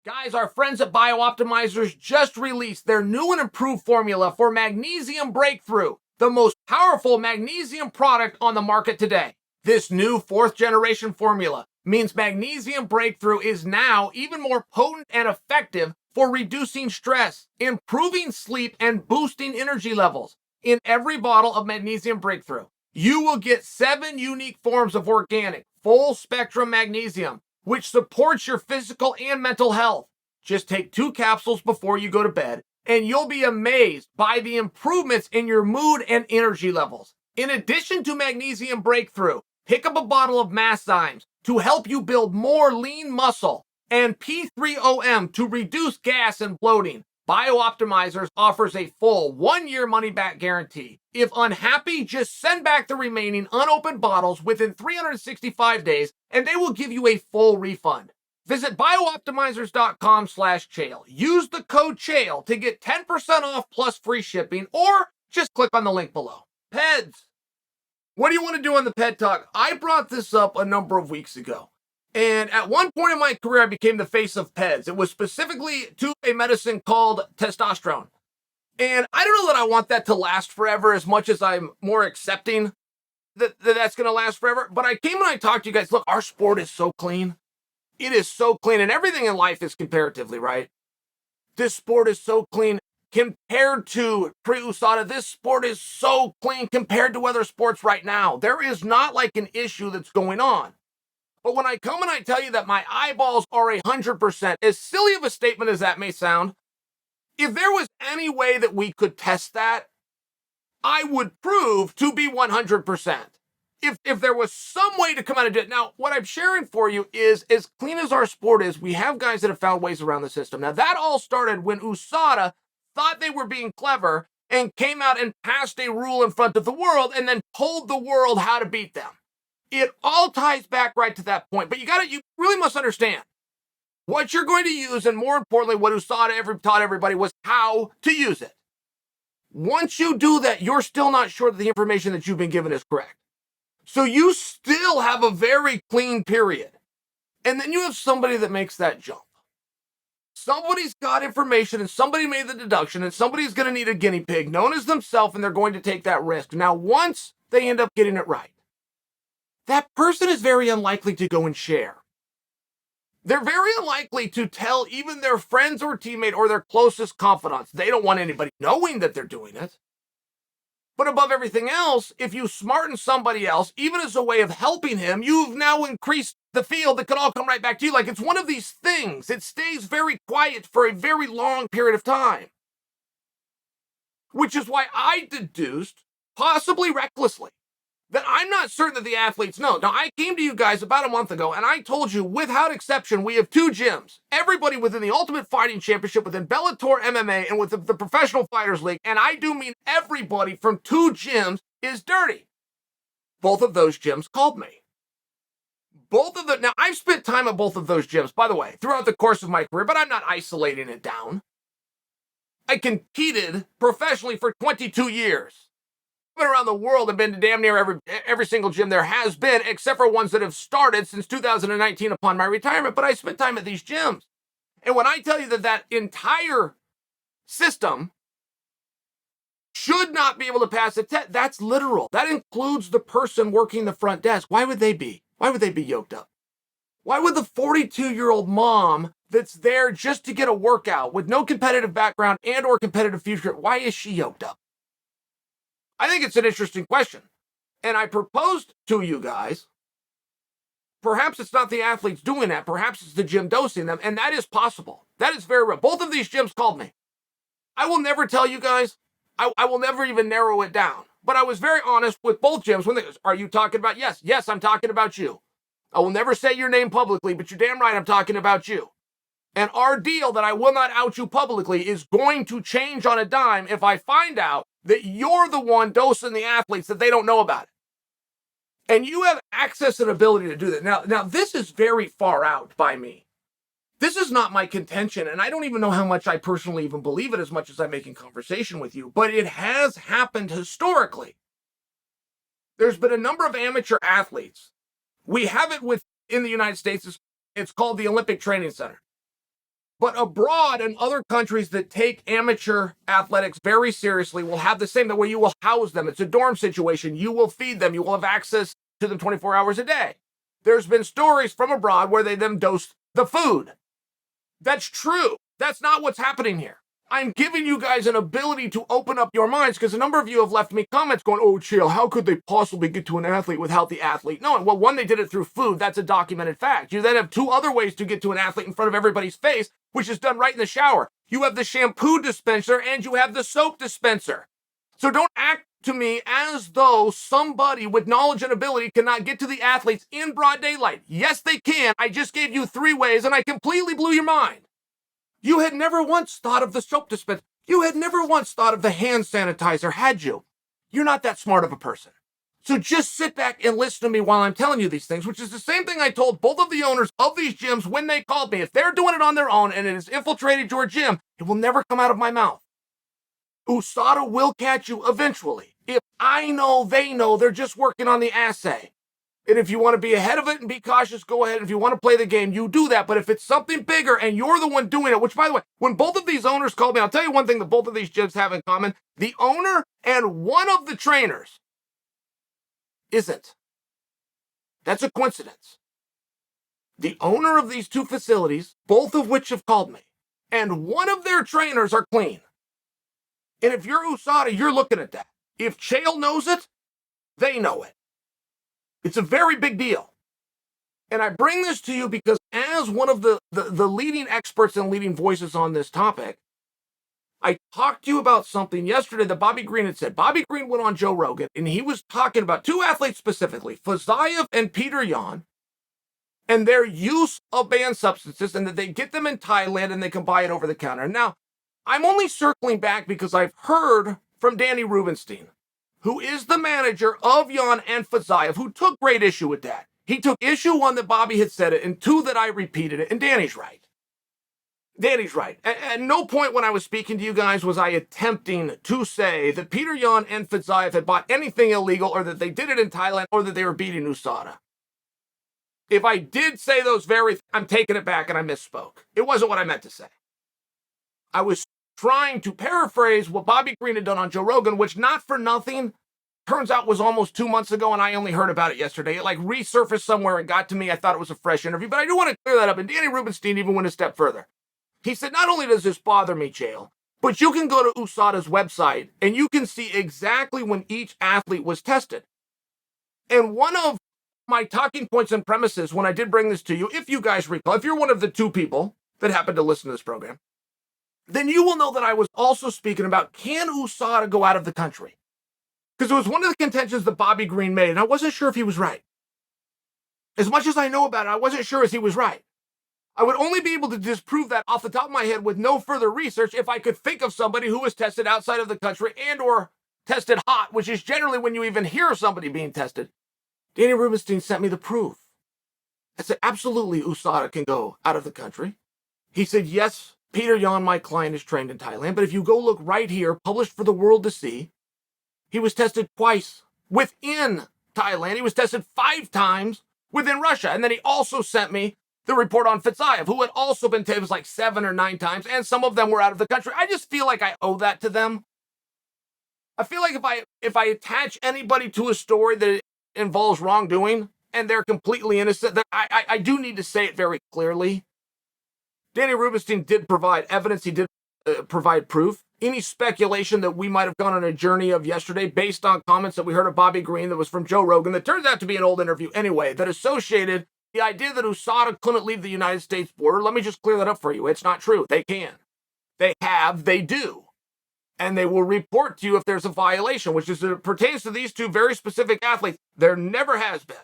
Guys, our friends at BioOptimizers just released their new and improved formula for Magnesium Breakthrough, the most powerful magnesium product on the market today. This new 4th generation formula means Magnesium Breakthrough is now even more potent and effective for reducing stress, improving sleep, and boosting energy levels. In every bottle of Magnesium Breakthrough, you will get 7 unique forms of organic, full-spectrum magnesium, which supports your physical and mental health. Just take 2 capsules before you go to bed, and you'll be amazed by the improvements in your mood and energy levels. In addition to Magnesium Breakthrough, pick up a bottle of Masszymes to help you build more lean muscle and P3OM to reduce gas and bloating. BioOptimizers offers a full 1-year money-back guarantee. If unhappy, just send back the remaining unopened bottles within 365 days, and they will give you a full refund. Visit biooptimizers.com/Chael. Use the code Chael to get 10% off plus free shipping, or just click on the link below. PEDS. What do you want to do on the PED Talk? I brought this up a number of weeks ago. And at one point in my career, I became the face of PEDS. It was specifically to a medicine called testosterone. And I don't know that I want that to last forever as much as I'm more accepting that that's going to last forever. But I came and I talked to you guys. Look, our sport is so clean. It is so clean. And everything in life is comparatively, right? This sport is so clean compared to pre-USADA. This sport is so clean compared to other sports right now. There is not like an issue that's going on. But when I come and I tell you that my eyeballs are 100%, as silly of a statement as that may sound, if there was any way that we could test that, I would prove to be 100%. If there was some way to come out and do it. Now, what I'm sharing for you is, as clean as our sport is, we have guys that have found ways around the system. Now, that all started when USADA thought they were being clever and came out and passed a rule in front of the world and then told the world how to beat them. It all ties back right to that point. But you really must understand what you're going to use, and more importantly, what USADA taught everybody was how to use it. Once you do that, you're still not sure that the information that you've been given is correct. So you still have a very clean period. And then you have somebody that makes that jump. Somebody's got information and somebody made the deduction and somebody's going to need a guinea pig known as themselves, and they're going to take that risk. Now, once they end up getting it right, that person is very unlikely to go and share. They're very unlikely to tell even their friends or teammate or their closest confidants. They don't want anybody knowing that they're doing it. But above everything else, if you smarten somebody else, even as a way of helping him, you've now increased the field that could all come right back to you. Like, it's one of these things. It stays very quiet for a very long period of time. Which is why I deduced, possibly recklessly, that I'm not certain that the athletes know. Now, I came to you guys about a month ago, and I told you, without exception, we have 2 gyms. Everybody within the Ultimate Fighting Championship, within Bellator MMA, and with the Professional Fighters League, and I do mean everybody from 2 gyms, is dirty. Both of those gyms called me. Now, I've spent time at both of those gyms, by the way, throughout the course of my career, but I'm not isolating it down. I competed professionally for 22 years. Been around the world and been to damn near every single gym there has been, except for ones that have started since 2019 upon my retirement. But I spent time at these gyms. And when I tell you that entire system should not be able to pass a test, that's literal. That includes the person working the front desk. Why would they be? Why would they be yoked up? Why would the 42-year-old mom that's there just to get a workout with no competitive background and or competitive future, why is she yoked up? I think it's an interesting question. And I proposed to you guys, perhaps it's not the athletes doing that. Perhaps it's the gym dosing them. And that is possible. That is very real. Both of these gyms called me. I will never tell you guys. I will never even narrow it down. But I was very honest with both gyms. When they goes, are you talking about? Yes, I'm talking about you. I will never say your name publicly, but you're damn right I'm talking about you. And our deal that I will not out you publicly is going to change on a dime if I find out that you're the one dosing the athletes that they don't know about it. And you have access and ability to do that. Now this is very far out by me. This is not my contention, and I don't even know how much I personally even believe it as much as I'm making conversation with you, but it has happened historically. There's been a number of amateur athletes. We have it in the United States. It's called the Olympic Training Center. But abroad and other countries that take amateur athletics very seriously will have the same, the way you will house them. It's a dorm situation. You will feed them. You will have access to them 24 hours a day. There's been stories from abroad where they then dose the food. That's true. That's not what's happening here. I'm giving you guys an ability to open up your minds, because a number of you have left me comments going, oh, Chael, how could they possibly get to an athlete without the athlete knowing? Well, one, they did it through food. That's a documented fact. You then have two other ways to get to an athlete in front of everybody's face, which is done right in the shower. You have the shampoo dispenser and you have the soap dispenser. So don't act to me as though somebody with knowledge and ability cannot get to the athletes in broad daylight. Yes, they can. I just gave you 3 ways and I completely blew your mind. You had never once thought of the soap dispenser. You had never once thought of the hand sanitizer, had you? You're not that smart of a person. So just sit back and listen to me while I'm telling you these things, which is the same thing I told both of the owners of these gyms when they called me. If they're doing it on their own and it has infiltrated your gym, it will never come out of my mouth. USADA will catch you eventually. If I know, they know, they're just working on the assay. And if you want to be ahead of it and be cautious, go ahead. If you want to play the game, you do that. But if it's something bigger and you're the one doing it, which, by the way, when both of these owners called me, I'll tell you one thing that both of these gyms have in common. The owner and one of the trainers isn't. That's a coincidence. The owner of these 2 facilities, both of which have called me, and one of their trainers are clean. And if you're USADA, you're looking at that. If Chael knows it, they know it. It's a very big deal. And I bring this to you because as one of the leading experts and leading voices on this topic, I talked to you about something yesterday that Bobby Green had said. Bobby Green went on Joe Rogan, and he was talking about 2 athletes specifically, Khamzat and Petr Yan, and their use of banned substances, and that they get them in Thailand and they can buy it over the counter. Now, I'm only circling back because I've heard from Danny Rubenstein, who is the manager of Yan and Khamzat, who took great issue with that. He took issue, 1, that Bobby had said it, and 2, that I repeated it, and Danny's right. Danny's right. At no point when I was speaking to you guys was I attempting to say that Petr Yan and Khamzat had bought anything illegal, or that they did it in Thailand, or that they were beating USADA. If I did say those I'm taking it back and I misspoke. It wasn't what I meant to say. I was trying to paraphrase what Bobby Green had done on Joe Rogan, which, not for nothing, turns out was almost 2 months ago, and I only heard about it yesterday. It resurfaced somewhere and got to me. I thought it was a fresh interview, but I do want to clear that up. And Danny Rubenstein even went a step further. He said, not only does this bother me, Chael, but you can go to USADA's website and you can see exactly when each athlete was tested. And one of my talking points and premises when I did bring this to you, if you guys recall, if you're one of the 2 people that happened to listen to this program, then you will know that I was also speaking about, can USADA go out of the country? Because it was one of the contentions that Bobby Green made, and I wasn't sure if he was right. As much as I know about it, I wasn't sure if he was right. I would only be able to disprove that off the top of my head with no further research if I could think of somebody who was tested outside of the country and or tested hot, which is generally when you even hear of somebody being tested. Danny Rubenstein sent me the proof. I said, absolutely, USADA can go out of the country. He said, yes, Petr Yan, my client, is trained in Thailand, but if you go look right here, published for the world to see, he was tested twice within Thailand. He was tested 5 times within Russia. And then he also sent me the report on Khamzat, who had also been tested 7 or 9 times, and some of them were out of the country. I just feel like I owe that to them. I feel like if I attach anybody to a story that involves wrongdoing and they're completely innocent, that I do need to say it very clearly. Danny Rubenstein did provide evidence. He did provide proof. Any speculation that we might have gone on a journey of yesterday based on comments that we heard of Bobby Green that was from Joe Rogan, that turns out to be an old interview anyway, that associated the idea that USADA couldn't leave the United States border. Let me just clear that up for you. It's not true. They can. They have. They do. And they will report to you if there's a violation, which is, it pertains to these 2 very specific athletes. There never has been.